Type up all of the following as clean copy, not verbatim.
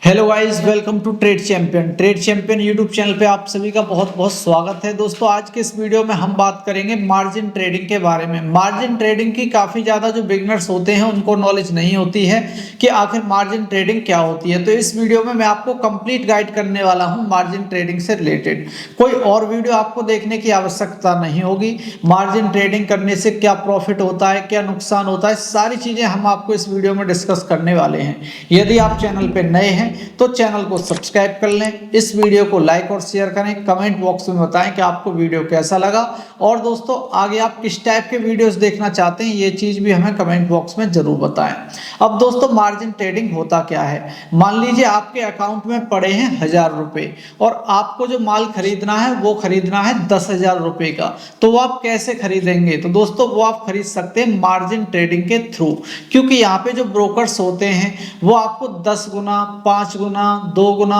Hello guys, welcome to trade champion YouTube channel पे आप सभी का बहुत बहुत स्वागत है। दोस्तों, आज के इस वीडियो में हम बात करेंगे मार्जिन ट्रेडिंग के बारे में। मार्जिन ट्रेडिंग की काफ़ी ज़्यादा जो बिगनर्स होते हैं उनको नॉलेज नहीं होती है कि आखिर मार्जिन ट्रेडिंग क्या होती है। तो इस वीडियो में मैं आपको कंप्लीट गाइड करने वाला हूँ मार्जिन ट्रेडिंग से रिलेटेड। कोई और वीडियो आपको देखने की आवश्यकता नहीं होगी। मार्जिन ट्रेडिंग करने से क्या प्रॉफिट होता है, क्या नुकसान होता है, सारी चीज़ें हम आपको इस वीडियो में डिस्कस करने वाले हैं। यदि आप चैनल पर नए हैं तो चैनल को सब्सक्राइब कर लें, इस वीडियो को लाइक और शेयर करें, कमेंट बॉक्स में बताएं कि आपको वीडियो कैसा लगा। और दोस्तों, आगे आप किस टाइप के वीडियोस देखना चाहते हैं ये चीज़ भी हमें कमेंट बॉक्स में जरूर बताएं। अब दोस्तों, मार्जिन ट्रेडिंग होता क्या है। मान लीजिए आपके अकाउंट में पड़े हैं 1000 रुपये और आपको जो माल खरीदना है वो खरीदना है 10,000 रुपये का। तो वो आप कैसे खरीदेंगे? तो दोस्तों, वो आप खरीद सकते हैं मार्जिन ट्रेडिंग के थ्रू, क्योंकि यहाँ पे जो ब्रोकर्स होते हैं वो आपको 10 गुना, 5 गुना, 2 गुना,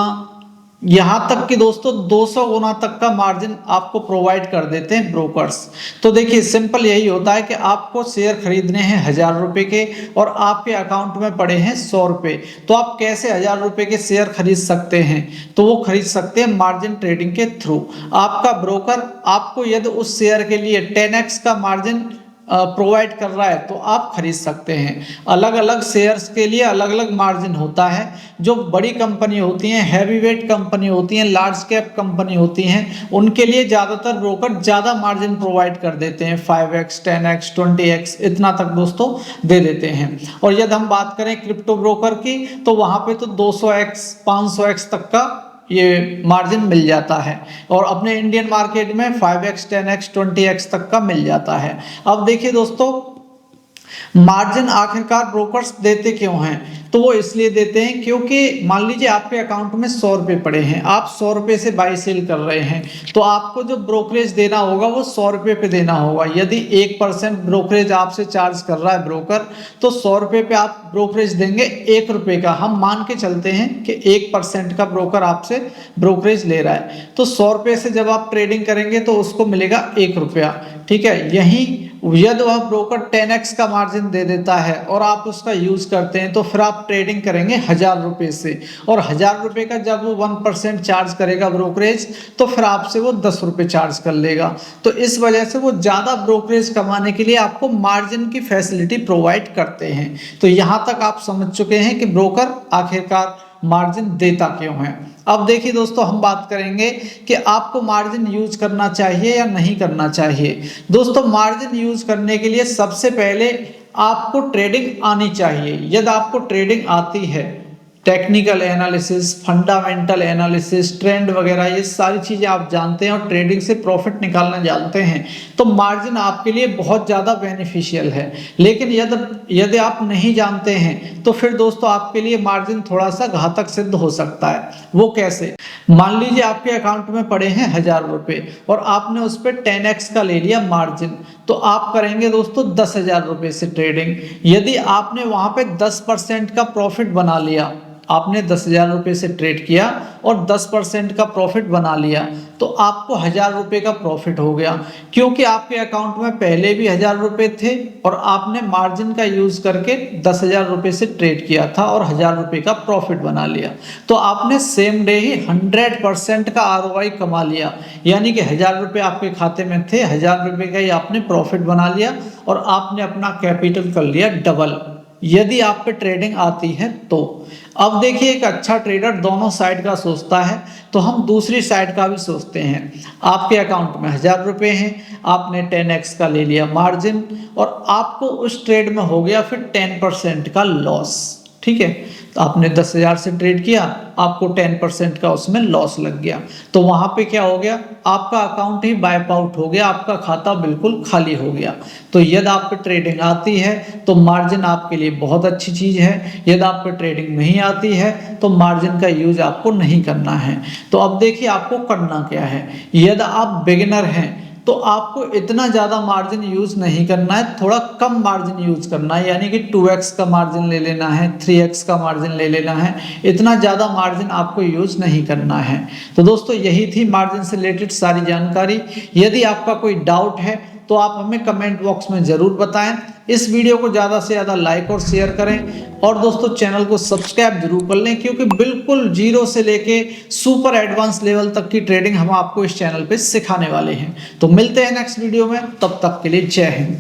यहां तक कि दोस्तों 200 गुना तक का मार्जिन आपको प्रोवाइड कर देते हैं ब्रोकर्स। तो देखिए, सिंपल यही होता है कि आपको शेयर खरीदने हैं 1000 रुपए के और आपके अकाउंट में पड़े हैं 100 रुपए। तो आप कैसे 1000 रुपए के शेयर खरीद सकते हैं? तो वो खरीद सकते हैं मार्जिन ट्रेडिंग के थ्रू। आपका ब्रोकर आपको यदि उस शेयर के लिए 10x का मार्जिन प्रोवाइड कर रहा है तो आप खरीद सकते हैं। अलग अलग शेयर्स के लिए अलग अलग मार्जिन होता है। जो बड़ी कंपनी होती हैं, हैवी वेट कंपनी होती हैं, लार्ज कैप कंपनी होती हैं, उनके लिए ज़्यादातर ब्रोकर ज़्यादा मार्जिन प्रोवाइड कर देते हैं। 5x, 10x, 20x इतना तक दोस्तों दे देते हैं। और यदि हम बात करें क्रिप्टो ब्रोकर की तो वहाँ पे तो 200x, 500x तक का ये मार्जिन मिल जाता है। और अपने इंडियन मार्केट में 5x, 10x, 20x तक का मिल जाता है। अब देखिए दोस्तों, मार्जिन आखिरकार ब्रोकर्स देते क्यों हैं? तो वो इसलिए देते हैं क्योंकि मान लीजिए आपके अकाउंट में 100 रुपये पड़े हैं, आप 100 रुपये से बाई सेल कर रहे हैं, तो आपको जो ब्रोकरेज देना होगा वो 100 रुपये पे देना होगा। यदि 1% ब्रोकरेज आपसे चार्ज कर रहा है ब्रोकर, तो 100 रुपये पे आप ब्रोकरेज देंगे 1 रुपये का। हम मान के चलते हैं कि 1% का ब्रोकर आपसे ब्रोकरेज ले रहा है, तो 100 रुपये से जब आप ट्रेडिंग करेंगे तो उसको मिलेगा 1 रुपया। ठीक है, यही यदि वह ब्रोकर 10x का मार्जिन दे देता है और आप उसका यूज करते हैं तो फिर आप ट्रेडिंग करेंगे 1000 रुपये से। और 1000 रुपये का जब वो 1% चार्ज करेगा ब्रोकरेज, तो फिर आपसे वो 10 रुपये चार्ज कर लेगा। तो इस वजह से वो ज़्यादा ब्रोकरेज कमाने के लिए आपको मार्जिन की फैसिलिटी प्रोवाइड करते हैं। तो यहाँ तक आप समझ चुके हैं कि ब्रोकर आखिरकार मार्जिन देता क्यों है। अब देखिए दोस्तों, हम बात करेंगे कि आपको मार्जिन यूज करना चाहिए या नहीं करना चाहिए। दोस्तों, मार्जिन यूज करने के लिए सबसे पहले आपको ट्रेडिंग आनी चाहिए। यदि आपको ट्रेडिंग आती है, technical analysis, fundamental analysis, trend वगैरह, ये सारी चीज़ें आप जानते हैं और ट्रेडिंग से प्रॉफिट निकालना जानते हैं, तो मार्जिन आपके लिए बहुत ज़्यादा बेनिफिशियल है। लेकिन यदि आप नहीं जानते हैं तो फिर दोस्तों आपके लिए मार्जिन थोड़ा सा घातक सिद्ध हो सकता है। वो कैसे? मान लीजिए आपके अकाउंट में पड़े हैं 1000 रुपये और आपने उस पर 10x का ले लिया मार्जिन, तो आप करेंगे दोस्तों 10,000 रुपये से ट्रेडिंग। यदि आपने वहाँ पे 10% का प्रॉफिट बना लिया, आपने 10,000 रुपये से ट्रेड किया और 10% का प्रॉफिट बना लिया, तो आपको 1000 रुपये का प्रॉफिट हो गया, क्योंकि आपके अकाउंट में पहले भी 1000 रुपये थे और आपने मार्जिन का यूज करके 10,000 रुपये से ट्रेड किया था और 1000 रुपये का प्रॉफिट बना लिया। तो आपने सेम डे ही 100% का ROI कमा लिया। यानी कि 1000 रुपये आपके खाते में थे, 1000 रुपये का ही आपने प्रॉफिट बना लिया और आपने अपना कैपिटल कर लिया डबल, यदि आप पे ट्रेडिंग आती है तो। अब देखिए, एक अच्छा ट्रेडर दोनों साइड का सोचता है, तो हम दूसरी साइड का भी सोचते हैं। आपके अकाउंट में 1000 रुपये हैं, आपने 10x का ले लिया मार्जिन और आपको उस ट्रेड में हो गया फिर 10% का लॉस। ठीक है, तो आपने 10,000 से ट्रेड किया, आपको 10% का उसमें लॉस लग गया, तो वहां पे क्या हो गया? आपका अकाउंट ही वाइप आउट हो गया, आपका खाता बिल्कुल खाली हो गया। तो यदि आप पे ट्रेडिंग आती है तो मार्जिन आपके लिए बहुत अच्छी चीज़ है। यदि आप पे ट्रेडिंग नहीं आती है तो मार्जिन का यूज आपको नहीं करना है। तो अब देखिए आपको करना क्या है। यदि आप बिगिनर हैं तो आपको इतना ज़्यादा मार्जिन यूज नहीं करना है, थोड़ा कम मार्जिन यूज करना है। यानी कि 2x का मार्जिन ले लेना है, 3x का मार्जिन ले लेना है, इतना ज़्यादा मार्जिन आपको यूज नहीं करना है। तो दोस्तों, यही थी मार्जिन से रिलेटेड सारी जानकारी। यदि आपका कोई डाउट है तो आप हमें कमेंट बॉक्स में ज़रूर बताएं। इस वीडियो को ज़्यादा से ज़्यादा लाइक और शेयर करें और दोस्तों चैनल को सब्सक्राइब जरूर कर लें, क्योंकि बिल्कुल जीरो से लेके सुपर एडवांस लेवल तक की ट्रेडिंग हम आपको इस चैनल पे सिखाने वाले हैं। तो मिलते हैं नेक्स्ट वीडियो में, तब तक के लिए जय हिंद।